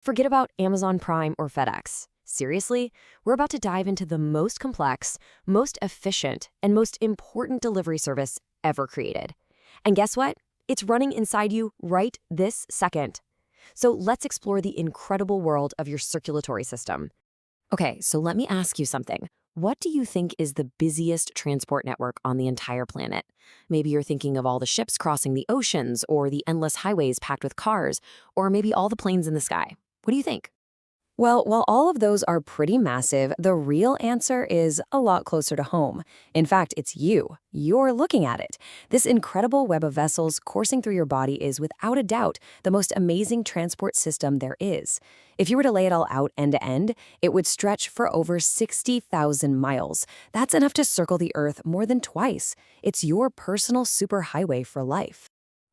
Forget about Amazon Prime or FedEx. Seriously, we're about to dive into the most complex, most efficient, and most important delivery service ever created. And guess what? It's running inside you right this second. So let's explore the incredible world of your circulatory system. Okay, so let me ask you something. What do you think is the busiest transport network on the entire planet? Maybe you're thinking of all the ships crossing the oceans, or the endless highways packed with cars, or maybe all the planes in the sky. What do you think? Well, while all of those are pretty massive, the real answer is a lot closer to home. In fact, it's you. You're looking at it. This incredible web of vessels coursing through your body is, without a doubt, the most amazing transport system there is. If you were to lay it all out end to end, it would stretch for over 60,000 miles. That's enough to circle the Earth more than twice. It's your personal superhighway for life.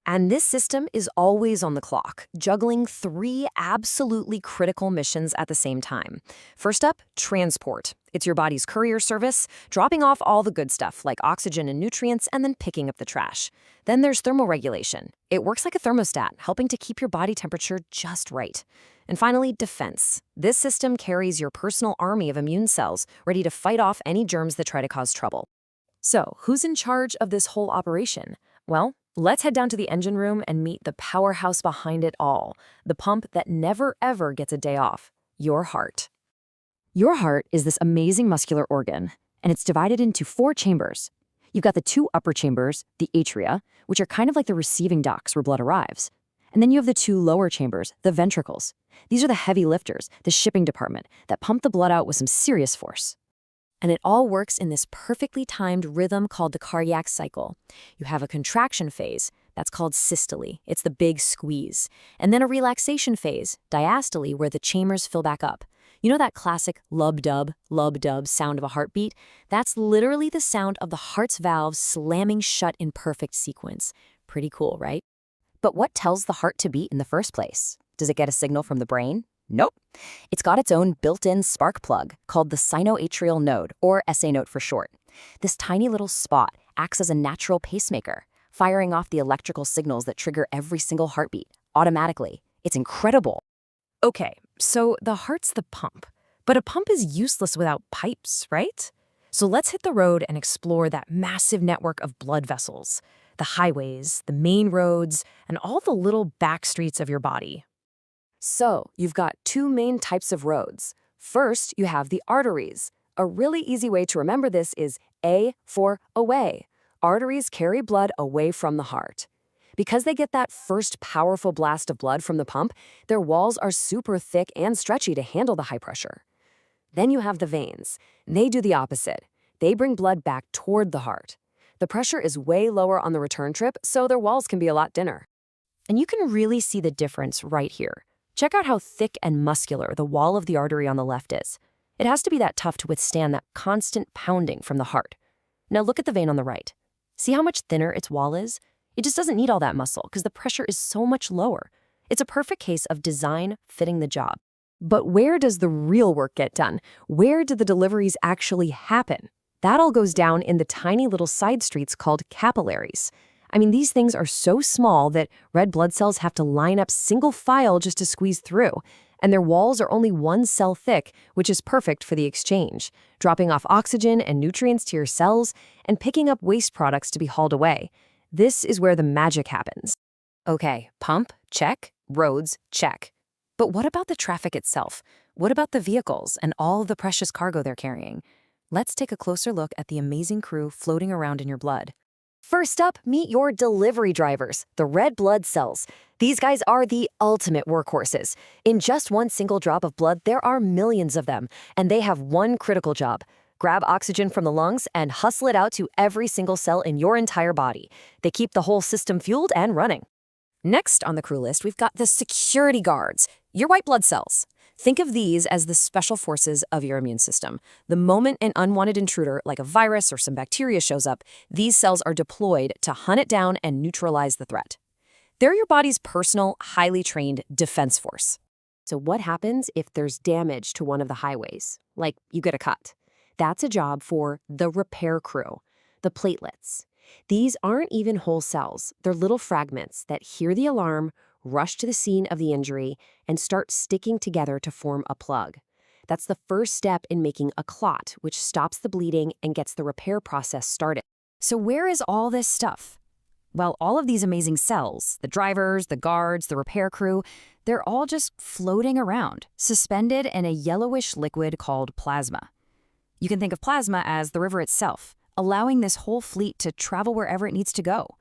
And this system is always on the clock, juggling three absolutely critical missions at the same time. First up, transport. It's your body's courier service, dropping off all the good stuff like oxygen and nutrients and then picking up the trash. Then there's thermoregulation. It works like a thermostat, helping to keep your body temperature just right. And finally, defense. This system carries your personal army of immune cells, ready to fight off any germs that try to cause trouble. So, who's in charge of this whole operation? Well, let's head down to the engine room and meet the powerhouse behind it all, the pump that never ever gets a day off, your heart. Your heart is this amazing muscular organ, and it's divided into four chambers. You've got the two upper chambers, the atria, which are kind of like the receiving docks where blood arrives. And then you have the two lower chambers, the ventricles. These are the heavy lifters, the shipping department, that pump the blood out with some serious force. And it all works in this perfectly timed rhythm called the cardiac cycle. You have a contraction phase, that's called systole. It's the big squeeze. And then a relaxation phase, diastole, where the chambers fill back up. You know that classic lub-dub sound of a heartbeat? That's literally the sound of the heart's valves slamming shut in perfect sequence. Pretty cool, right? But what tells the heart to beat in the first place? Does it get a signal from the brain? Nope. It's got its own built-in spark plug called the sinoatrial node, or SA node for short. This tiny little spot acts as a natural pacemaker, firing off the electrical signals that trigger every single heartbeat automatically. It's incredible. Okay, so the heart's the pump, but a pump is useless without pipes, right? So let's hit the road and explore that massive network of blood vessels, the highways, the main roads, and all the little back streets of your body. So, you've got two main types of roads. First, you have the arteries. A really easy way to remember this is A for away. Arteries carry blood away from the heart. Because they get that first powerful blast of blood from the pump, their walls are super thick and stretchy to handle the high pressure. Then you have the veins. They do the opposite. They bring blood back toward the heart. The pressure is way lower on the return trip, so their walls can be a lot thinner. And you can really see the difference right here. Check out how thick and muscular the wall of the artery on the left is. It has to be that tough to withstand that constant pounding from the heart. Now look at the vein on the right. See how much thinner its wall is? It just doesn't need all that muscle because the pressure is so much lower. It's a perfect case of design fitting the job. But where does the real work get done? Where do the deliveries actually happen? That all goes down in the tiny little side streets called capillaries. I mean, these things are so small that red blood cells have to line up single file just to squeeze through, and their walls are only one cell thick, which is perfect for the exchange, dropping off oxygen and nutrients to your cells and picking up waste products to be hauled away. This is where the magic happens. Okay, pump, check. Roads, check. But what about the traffic itself? What about the vehicles and all the precious cargo they're carrying? Let's take a closer look at the amazing crew floating around in your blood. First up, meet your delivery drivers, the red blood cells. These guys are the ultimate workhorses. In just one single drop of blood, there are millions of them, and they have one critical job. Grab oxygen from the lungs and hustle it out to every single cell in your entire body. They keep the whole system fueled and running. Next on the crew list, we've got the security guards, your white blood cells. Think of these as the special forces of your immune system. The moment an unwanted intruder, like a virus or some bacteria, shows up, these cells are deployed to hunt it down and neutralize the threat. They're your body's personal, highly trained defense force. So what happens if there's damage to one of the highways? Like you get a cut. That's a job for the repair crew, the platelets. These aren't even whole cells. They're little fragments that hear the alarm, rush to the scene of the injury, and start sticking together to form a plug. That's the first step in making a clot, which stops the bleeding and gets the repair process started. So where is all this stuff? Well, all of these amazing cells, the drivers, the guards, the repair crew, they're all just floating around, suspended in a yellowish liquid called plasma. You can think of plasma as the river itself, allowing this whole fleet to travel wherever it needs to go.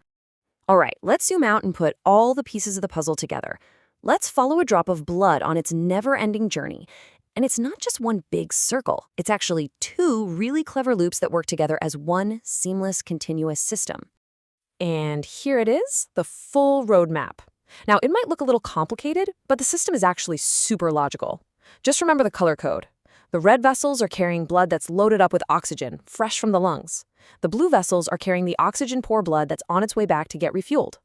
All right, let's zoom out and put all the pieces of the puzzle together. Let's follow a drop of blood on its never-ending journey. And it's not just one big circle. It's actually two really clever loops that work together as one seamless, continuous system. And here it is, the full roadmap. Now, it might look a little complicated, but the system is actually super logical. Just remember the color code. The red vessels are carrying blood that's loaded up with oxygen, fresh from the lungs. The blue vessels are carrying the oxygen-poor blood that's on its way back to get refueled.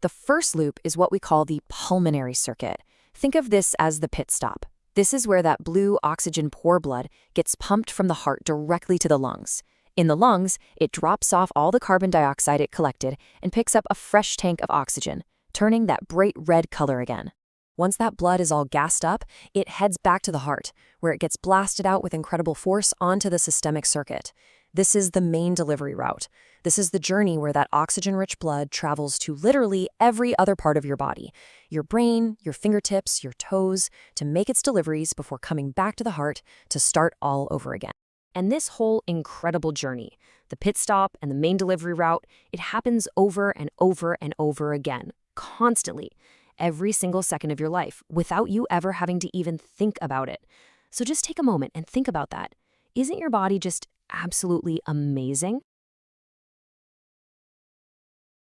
The first loop is what we call the pulmonary circuit. Think of this as the pit stop. This is where that blue oxygen-poor blood gets pumped from the heart directly to the lungs. In the lungs, it drops off all the carbon dioxide it collected and picks up a fresh tank of oxygen, turning that bright red color again. Once that blood is all gassed up, it heads back to the heart, where it gets blasted out with incredible force onto the systemic circuit. This is the main delivery route. This is the journey where that oxygen-rich blood travels to literally every other part of your body, your brain, your fingertips, your toes, to make its deliveries before coming back to the heart to start all over again. And this whole incredible journey, the pit stop and the main delivery route, it happens over and over and over again, constantly, every single second of your life, without you ever having to even think about it. So just take a moment and think about that. Isn't your body just absolutely amazing?